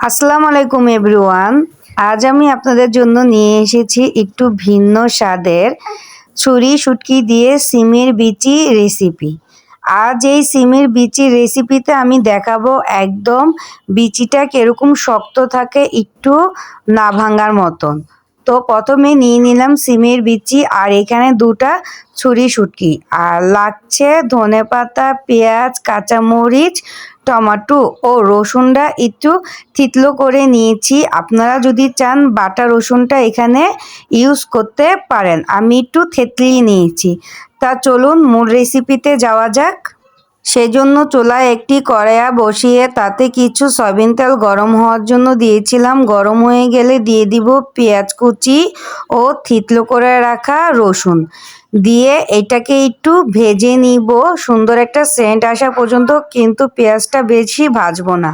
আসসালামু আলাইকুম এভরিওয়ান। আজ আমি আপনাদের জন্য নিয়ে এসেছি একটু ভিন্ন স্বাদের ছুরি শুটকি দিয়ে সিমের বিচি রেসিপি। আজ এই সিমের বিচি রেসিপিতে আমি দেখাবো একদম বিচিটা কিরকম শক্ত থাকে, একটু না ভাঙার মতন। তো প্রথমে নিয়ে নিলাম সিমের বিচি আর এখানে দুটা ছুরি শুটকি, আর লাগছে ধনেপাতা, পেঁয়াজ, কাঁচামরিচ, টমেটো ও রসুনটা একটু থিতলো করে নিয়েছি। আপনারা যদি চান বাটা রসুনটা এখানে ইউজ করতে পারেন, আমি একটু থেতলিয়ে নিয়েছি। তা চলুন মূল রেসিপিতে যাওয়া যাক। সেজন্য চুলায় একটি কড়াইয়া বসিয়ে তাতে কিছু সয়াবিন তেল গরম হওয়ার জন্য দিয়েছিলাম। গরম হয়ে গেলে দিয়ে দিব পেঁয়াজ কুচি ও থিতলো করে রাখা রসুন, দিয়ে এটাকে একটু ভেজে নিব সুন্দর একটা সেন্ট আসা পর্যন্ত, কিন্তু পেঁয়াজটা বেশি ভাজবো না।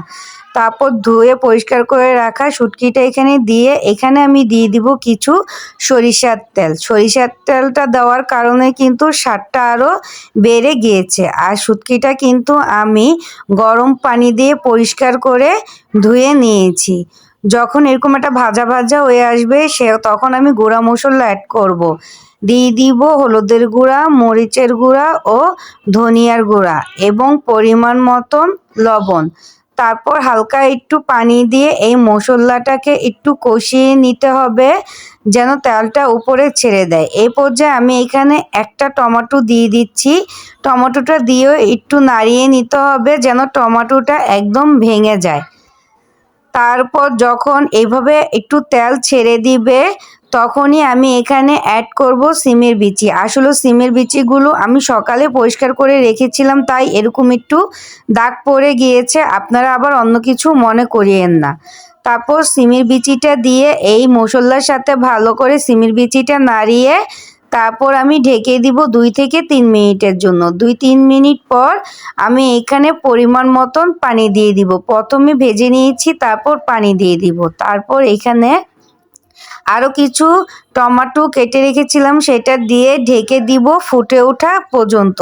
তারপর ধুয়ে পরিষ্কার করে রাখা শুটকিটা এখানে দিয়ে এখানে আমি দিয়ে দিব কিছু সরিষার তেল। সরিষার তেলটা দেওয়ার কারণে কিন্তু স্বাদটা আরও বেড়ে গিয়েছে। আর শুটকিটা কিন্তু আমি গরম পানি দিয়ে পরিষ্কার করে ধুয়ে নিয়েছি। যখন এরকম একটা ভাজা ভাজা হয়ে আসবে তখন আমি গুঁড়া মশলা অ্যাড করব। দিয়ে দিব হলুদের গুঁড়া, মরিচের গুঁড়া ও ধনিয়ার গুঁড়া এবং পরিমাণ মতন লবণ। তারপর হালকা একটু পানি দিয়ে এই মশলাটাকে একটু কষিয়ে নিতে হবে যেন তেলটা উপরে ছেড়ে দেয়। এই পর্যায়ে আমি এখানে একটা টমেটো দিয়ে দিচ্ছি। টমেটোটা দিয়েও একটু নাড়িয়ে নিতে হবে যেন টমেটোটা একদম ভেঙে যায়। তারপর যখন এইভাবে একটু তেল ছেড়ে দিবে তখনই আমি এখানে অ্যাড করব সিমের বিচি। আসলে সিমের বিচিগুলো আমি সকালে পরিষ্কার করে রেখেছিলাম, তাই এরকম একটু দাগ পড়ে গিয়েছে, আপনারা আবার অন্য কিছু মনে করিয়েন না। তারপর সিমের বিচিটা দিয়ে এই মশলার সাথে ভালো করে সিমের বিচিটা নাড়িয়ে তারপর আমি ঢেকে দিব 2 থেকে 3 মিনিটের জন্য। 2-3 মিনিট পর আমি এখানে পরিমাণ মতন পানি দিয়ে দিব। প্রথমে ভেজে নিয়েছি, তারপর পানি দিয়ে দিব। তারপর এখানে আরও কিছু টমেটো কেটে রেখেছিলাম, সেটা দিয়ে ঢেকে দিব ফুটে ওঠা পর্যন্ত।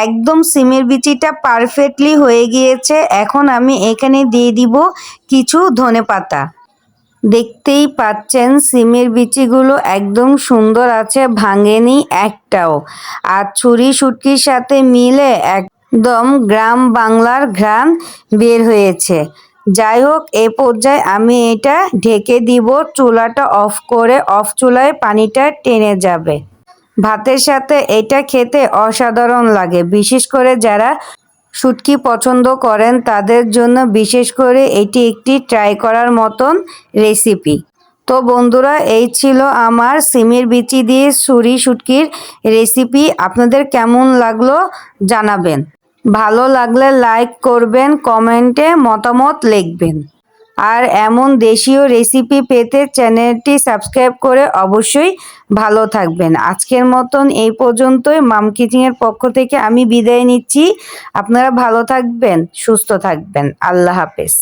একদম সিমের বিচিটা পারফেক্টলি হয়ে গিয়েছে। এখন আমি এখানে দিয়ে দিব কিছু ধনেপাতা। দেখতেই পাচ্ছেন সিমের বিচিগুলো একদম সুন্দর আছে, ভাঙেনি একটাও। আর ছুরি শুটকির সাথে মিলে একদম গ্রাম বাংলার ঘ্রাণ বের হয়েছে। যাই হোক, এ পর্যায়ে আমি এটা ঢেকে দিব। চুলাটা অফ করে অফ চুলায় পানিটা টেনে যাবে। ভাতের সাথে এটা খেতে অসাধারণ লাগে, বিশেষ করে যারা শুটকি পছন্দ করেন তাদের জন্য বিশেষ করে এটি একটি ট্রাই করার মতন রেসিপি। তো বন্ধুরা, এই ছিল আমার সিমের বিচি দিয়ে ছুরি শুটকির রেসিপি। আপনাদের কেমন লাগলো জানাবেন। ভালো লাগলে লাইক করবেন, কমেন্টে মতামত লিখবেন। আর এমন দেশীয় রেসিপি পেতে চ্যানেলটি সাবস্ক্রাইব করে অবশ্যই ভালো থাকবেন। আজকের মতন এই পর্যন্তই। মাম কিচিংয়ের পক্ষ থেকে আমি বিদায় নিচ্ছি। আপনারা ভালো থাকবেন, সুস্থ থাকবেন। আল্লাহ হাফেজ।